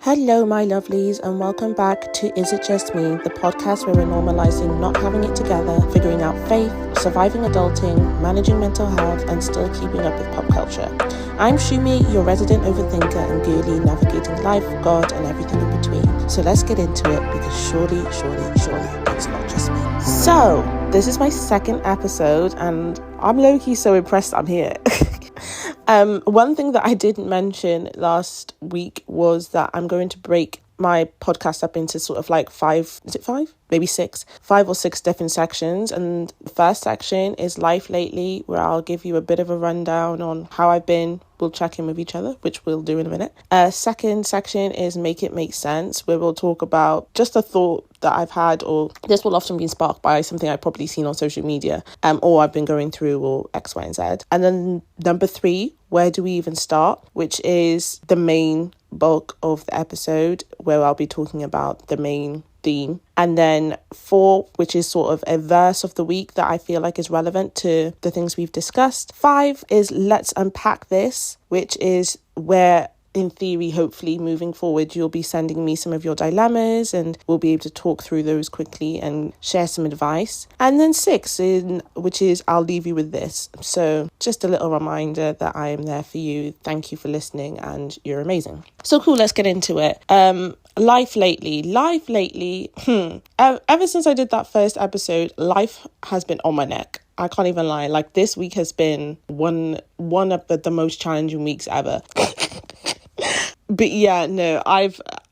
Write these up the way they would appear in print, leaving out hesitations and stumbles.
Hello, my lovelies, and welcome back to Is It Just Me, the podcast where we're normalizing not having it together, figuring out faith, surviving adulting, managing mental health, and still keeping up with pop culture. I'm Shumi, your resident overthinker and girly navigating life, God, and everything in between. So let's get into it, because surely, it's not just me. So, this is my second episode, and I'm low-key so impressed I'm here. One thing that I didn't mention last week was that I'm going to break my podcast up into sort of like five or six different sections. And the first section is Life Lately, where I'll give you a bit of a rundown on how I've been. We'll check in with each other, which we'll do in a minute. Second section is Make It Make Sense, where we'll talk about just a thought that I've had, or this will often be sparked by something I've probably seen on social media, or I've been going through, or X, Y, and Z. And then number 3, Where Do We Even Start, which is the main bulk of the episode, where I'll be talking about the main theme. And then 4, which is sort of a verse of the week that I feel like is relevant to the things we've discussed. 5 is Let's Unpack This, which is where, in theory, hopefully moving forward, you'll be sending me some of your dilemmas and we'll be able to talk through those quickly and share some advice. And then 6, which is I'll leave you with this. So just a little reminder that I am there for you. Thank you for listening and you're amazing. So cool, let's get into it. Life lately. Ever since I did that first episode, life has been on my neck. I can't even lie. Like, this week has been one of the most challenging weeks ever. But yeah, no,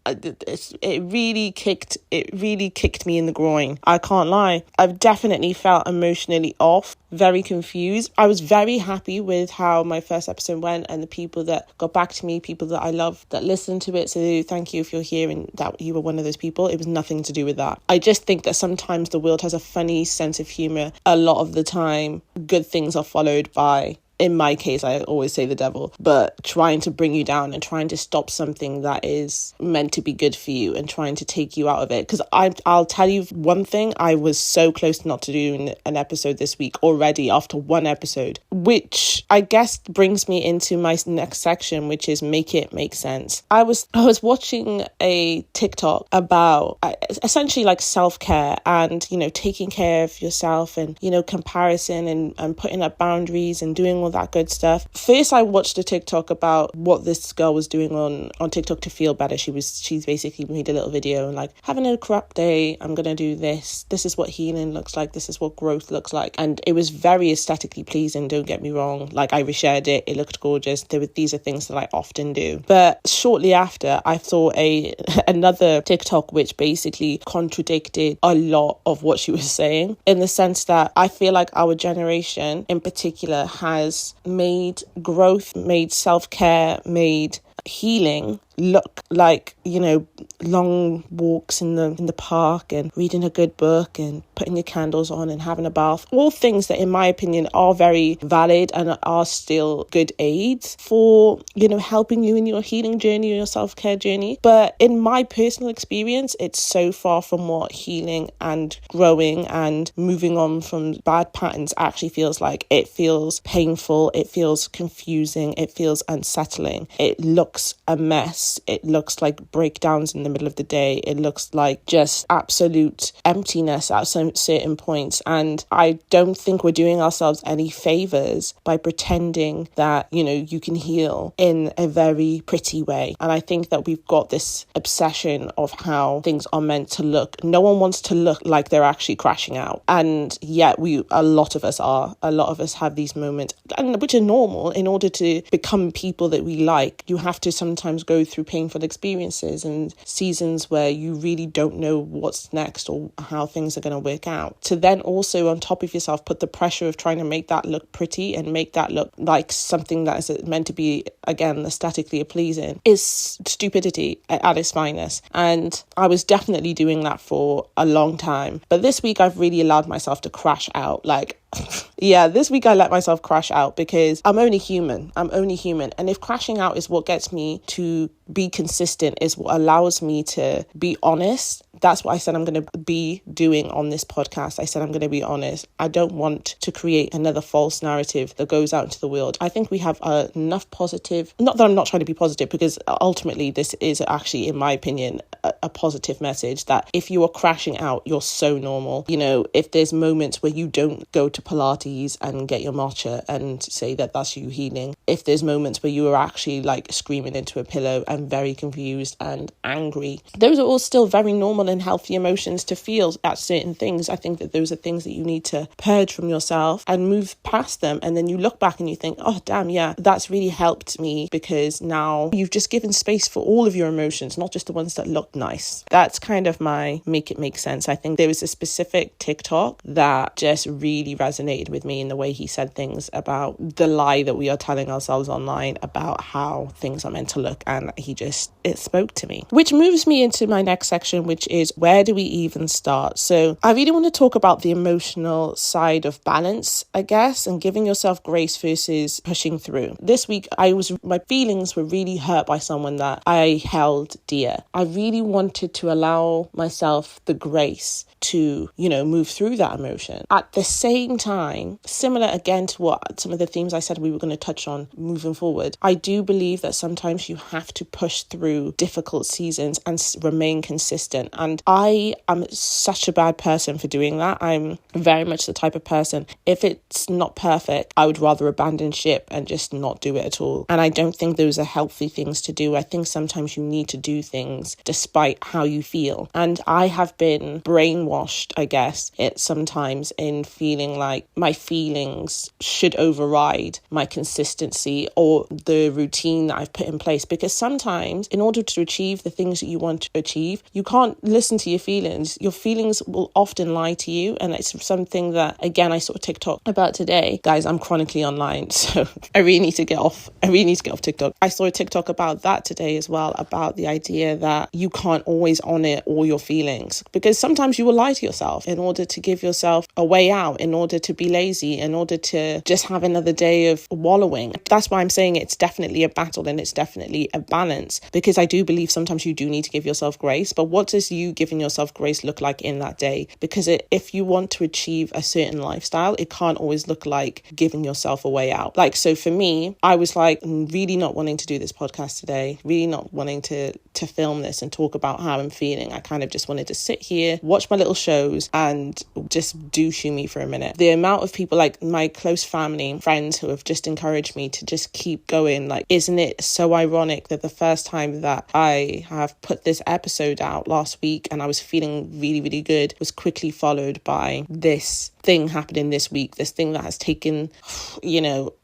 it really kicked me in the groin. I can't lie. I've definitely felt emotionally off, very confused. I was very happy with how my first episode went and the people that got back to me, people that I love that listened to it. So thank you if you're here and that you were one of those people. It was nothing to do with that. I just think that sometimes the world has a funny sense of humor. A lot of the time, good things are followed by, in my case, I always say the devil, but trying to bring you down and trying to stop something that is meant to be good for you and trying to take you out of it. Because I'll tell you one thing, I was so close not to doing an episode this week already after one episode, which I guess brings me into my next section, which is Make It Make Sense. I was watching a TikTok about essentially like self-care and, taking care of yourself and, comparison and putting up boundaries and doing all that good stuff. First, I watched a TikTok about what this girl was doing on TikTok to feel better. She's basically made a little video and like, having a crap day, I'm gonna do this. This is what healing looks like. This is what growth looks like. And it was very aesthetically pleasing, don't get me wrong. Like, I reshared it. It looked gorgeous. These are things that I often do. But shortly after, I saw another TikTok which basically contradicted a lot of what she was saying, in the sense that I feel like our generation in particular has made growth, made self-care, made healing look like, long walks in the park and reading a good book and putting your candles on and having a bath. All things that, in my opinion, are very valid and are still good aids for, helping you in your healing journey or your self-care journey. But in my personal experience, it's so far from what healing and growing and moving on from bad patterns actually feels like. It feels painful. It feels confusing. It feels unsettling. It looks a mess. It looks like breakdowns in the middle of the day. It looks like just absolute emptiness at some certain points. And I don't think we're doing ourselves any favors by pretending that, you can heal in a very pretty way. And I think that we've got this obsession of how things are meant to look. No one wants to look like they're actually crashing out. And yet a lot of us have these moments, and which are normal. In order to become people that we like, you have to sometimes go through painful experiences and seasons where you really don't know what's next or how things are going to work out. To then also, on top of yourself, put the pressure of trying to make that look pretty and make that look like something that is meant to be, again, aesthetically pleasing, is stupidity at its finest. And I was definitely doing that for a long time. But this week, I've really allowed myself to crash out. This week I let myself crash out because I'm only human. And if crashing out is what gets me to be consistent, is what allows me to be honest, that's what I said I'm going to be doing on this podcast. I said I'm going to be honest. I don't want to create another false narrative that goes out into the world. I think we have enough positive, not that I'm not trying to be positive, because ultimately this is actually, in my opinion, a positive message that if you are crashing out, you're so normal. You know, if there's moments where you don't go to Pilates and get your matcha and say that that's you healing, if there's moments where you are actually like screaming into a pillow and very confused and angry, those are all still very normal and healthy emotions to feel at certain things. I think that those are things that you need to purge from yourself and move past them. And then you look back and you think, oh damn, yeah, that's really helped me, because now you've just given space for all of your emotions, not just the ones that look nice. That's kind of my make it make sense. I think there was a specific TikTok that just really resonated with me in the way he said things about the lie that we are telling ourselves online about how things are meant to look, and it spoke to me, which moves me into my next section, which is where do we even start? So I really want to talk about the emotional side of balance, I guess, and giving yourself grace versus pushing through. This week my feelings were really hurt by someone that I held dear. I really wanted to allow myself the grace to, move through that emotion. At the same time, similar again to what some of the themes I said we were going to touch on moving forward, I do believe that sometimes you have to push through difficult seasons and remain consistent. And I am such a bad person for doing that. I'm very much the type of person, if it's not perfect, I would rather abandon ship and just not do it at all. And I don't think those are healthy things to do. I think sometimes you need to do things despite how you feel. And I have been brainwashed, I guess, sometimes in feeling like my feelings should override my consistency or the routine that I've put in place. Because sometimes in order to achieve the things that you want to achieve, you can't listen to your feelings. Your feelings will often lie to you. And it's something that, again, I saw a TikTok about today. Guys, I'm chronically online, so I really need to get off TikTok. I saw a TikTok about that today as well, about the idea that you can't always honor all your feelings, because sometimes you will lie to yourself in order to give yourself a way out, in order to be lazy, in order to just have another day of wallowing. That's why I'm saying it's definitely a battle and it's definitely a balance, because I do believe sometimes you do need to give yourself grace. But what does you giving yourself grace look like in that day? Because if you want to achieve a certain lifestyle, it can't always look like giving yourself a way out. Like, so for me, I was like really not wanting to do this podcast today, really not wanting to film this and talk about how I'm feeling. I kind of just wanted to sit here, watch my little shows and just do Shumi for a minute. The amount of people, like my close family, friends, who have just encouraged me to just keep going. Like, isn't it so ironic that the first time that I have put this episode out last week and I was feeling really, really good was quickly followed by this thing happening this week, this thing that has taken,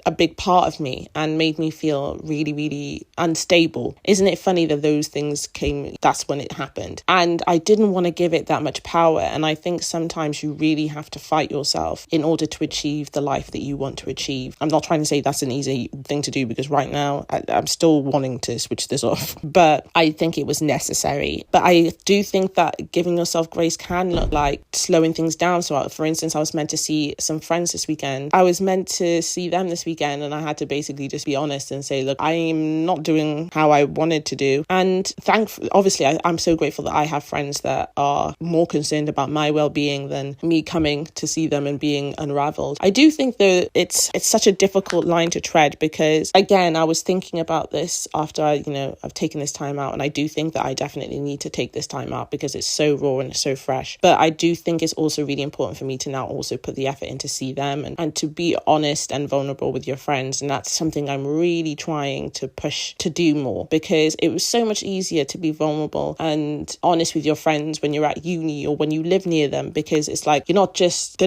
a big part of me and made me feel really, really unstable. Isn't it funny that those things came, that's when it happened. And I didn't want to give it that much power. And I think sometimes you really have to fight yourself in order to achieve the life that you want to achieve. I'm not trying to say that's an easy thing to do, because right now I'm still wanting to switch this off, but I think it was necessary. But I do think that giving yourself grace can look like slowing things down. So for instance, I was meant to see some friends this weekend. I was meant to see them this weekend, and I had to basically just be honest and say, look, I'm not doing how I wanted to do. And thankfully, obviously, I'm so grateful that I have friends that are more concerned about my well-being than me coming to see them and being unraveled. I do think though it's such a difficult line to tread, because again, I was thinking about this after I've taken this time out, and I do think that I definitely need to take this time out because it's so raw and it's so fresh. But I do think it's also really important for me to now also put the effort in to see them and to be honest and vulnerable with your friends. And that's something I'm really trying to push to do more, because it was so much easier to be vulnerable and honest with your friends when you're at uni or when you live near them, because it's like they're not just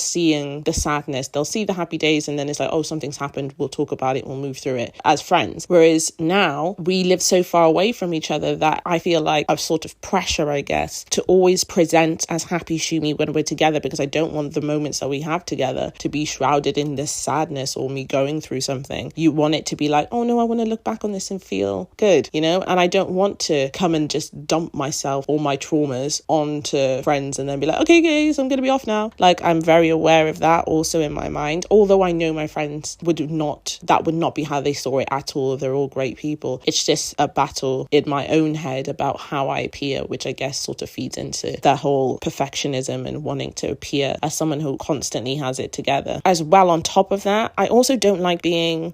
seeing the sadness, they'll see the happy days and then it's like, oh, something's happened, we'll talk about it, we'll move through it as friends. Whereas now we live so far away from each other that I feel like I've sort of pressure, I guess, to always present as happy Shumi when we're together, because I don't want the moments that we have together to be shrouded in this sadness or me going through something. You want it to be like, oh no, I want to look back on this and feel good, and I don't want to come and just dump myself, all my traumas onto friends and then be like, okay guys, I'm gonna be off now. Like, I'm very aware of that also in my mind, although I know my friends would not be how they saw it at all. They're all great people. It's just a battle in my own head about how I appear, which I guess sort of feeds into that whole perfectionism and wanting to appear as someone who constantly has it together. As well, on top of that, I also don't like being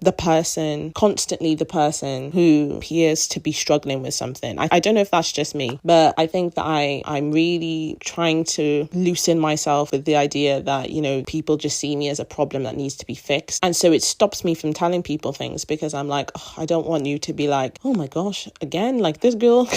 constantly the person who appears to be struggling with something. I don't know if that's just me, but I think that I'm really trying to loosen myself with the idea that, people just see me as a problem that needs to be fixed. And so it stops me from telling people things, because I'm like, I don't want you to be like, oh my gosh, again, like this girl,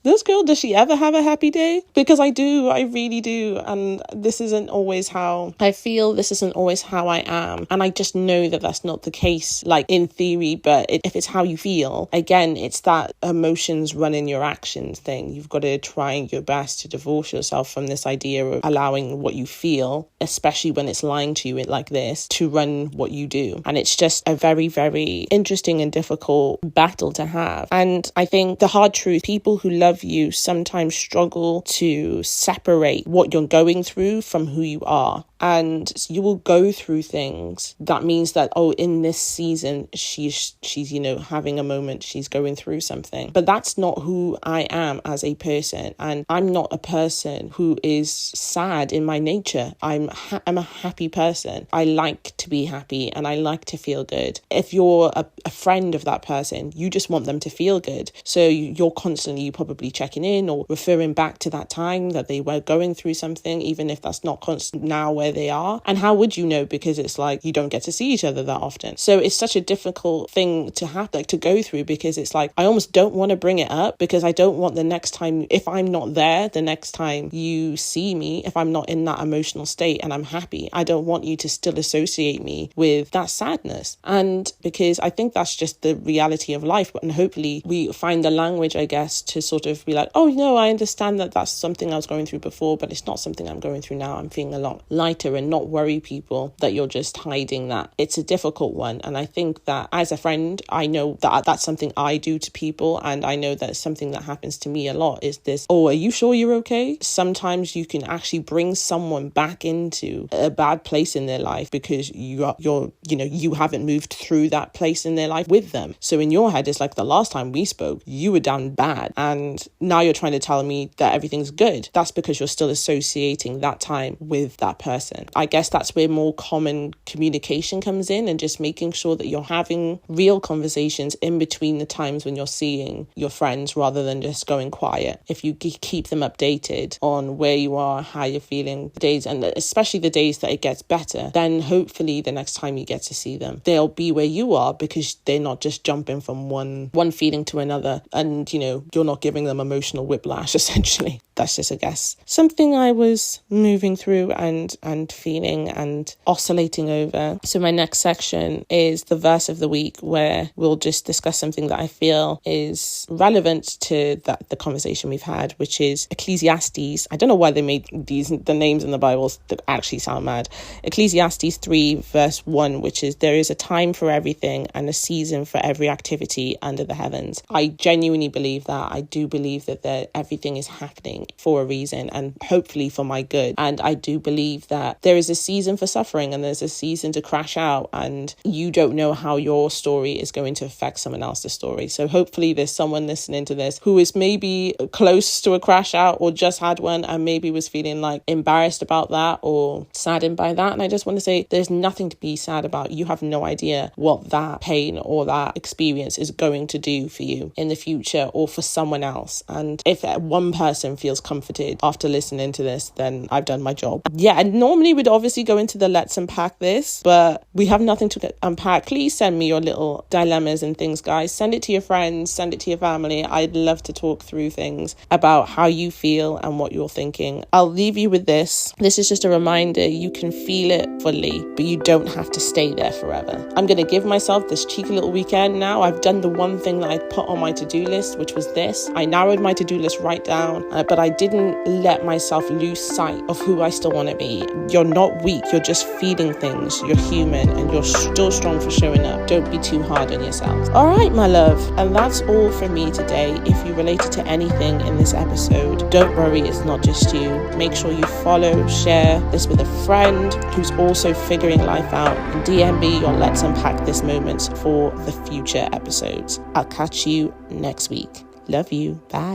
does she ever have a happy day? Because I really do. And this isn't always how I feel. This isn't always how I am. And I just know that that's not the case, like in theory, but if it's how you feel, again, it's that emotions running your actions thing. You've got to try your best to divorce yourself from this idea of allowing what you feel, especially when it's lying to you like this, to run what you do. And it's just a very, very interesting and difficult battle to have. And I think the hard truth, people who love you sometimes struggle to separate what you're going through from who you are. And you will go through things that means that, in this season, she's having a moment, she's going through something. But that's not who I am as a person. And I'm not a person who is sad in my nature. I'm a happy person. I like to be happy and I like to feel good. If you're a friend of that person, you just want them to feel good. So you're constantly probably checking in or referring back to that time that they were going through something, even if that's not constant now where they are. And how would you know? Because it's like you don't get to see each other that often. So it's such a difficult thing to have, like, to go through, because it's like I almost don't want to bring it up, because I don't want the next time, if I'm not there, the next time you see me, if I'm not in that emotional state and I'm happy, I don't want you to still associate me with that sadness. And because I think that's just the reality of life. And hopefully we find the language, I guess, to sort of be like, I understand that that's something I was going through before, but it's not something I'm going through now. I'm feeling a lot lighter, and not worry people that you're just hiding that. It's a difficult one. And I think that as a friend, I know that that's something I do to people. And I know that something that happens to me a lot is this, are you sure you're okay? Sometimes you can actually bring someone back into a bad place in their life because you haven't moved through that place in their life with them. So in your head, it's like the last time we spoke, you were down bad. And now you're trying to tell me that everything's good. That's because you're still associating that time with that person. I guess that's where more common communication comes in, and just making sure that you're having real conversations in between the times when you're seeing your friends, rather than just going quiet. If you keep them updated on where you are, how you're feeling, days, and especially the days that it gets better, then hopefully the next time you get to see them, they'll be where you are, because they're not just jumping from one feeling to another, and you're not giving them emotional whiplash, essentially. That's just, I guess, something I was moving through and feeling and oscillating over. So my next section is the verse of the week, where we'll just discuss something that I feel is relevant to the conversation we've had, which is Ecclesiastes. I don't know why they made the names in the Bible that actually sound mad. Ecclesiastes 3 verse 1, which is, there is a time for everything and a season for every activity under the heavens. I genuinely believe that. I do believe that everything is happening for a reason, and hopefully for my good. And I do believe that there is a season for suffering and there's a season to crash out, and you don't know how your story is going to affect someone else's story. So hopefully there's someone listening to this who is maybe close to a crash out, or just had one, and maybe was feeling like embarrassed about that or saddened by that. And I just want to say, there's nothing to be sad about. You have no idea what that pain or that experience is going to do for you in the future, or for someone else. And if one person feels comforted after listening to this, then I've done my job. Yeah, and normally we'd obviously go into the let's unpack this, but we have nothing to unpack. Please send me your little dilemmas and things, guys. Send it to your friends, send it to your family. I'd love to talk through things about how you feel and what you're thinking. I'll leave you with this. This is just a reminder, you can feel it fully, but you don't have to stay there forever. I'm going to give myself this cheeky little weekend now. I've done the one thing that I put on my to-do list, which was this. I narrowed my to-do list right down, but I didn't let myself lose sight of who I still want to be. You're not weak, you're just feeling things. You're human and you're still strong for showing up. Don't be too hard on yourself. All right, my love. And that's all from me today. If you related to anything in this episode, don't worry, it's not just you. Make sure you follow, share this with a friend who's also figuring life out, and DM me your Let's Unpack This moments for the future episodes. I'll catch you next week. Love you. Bye.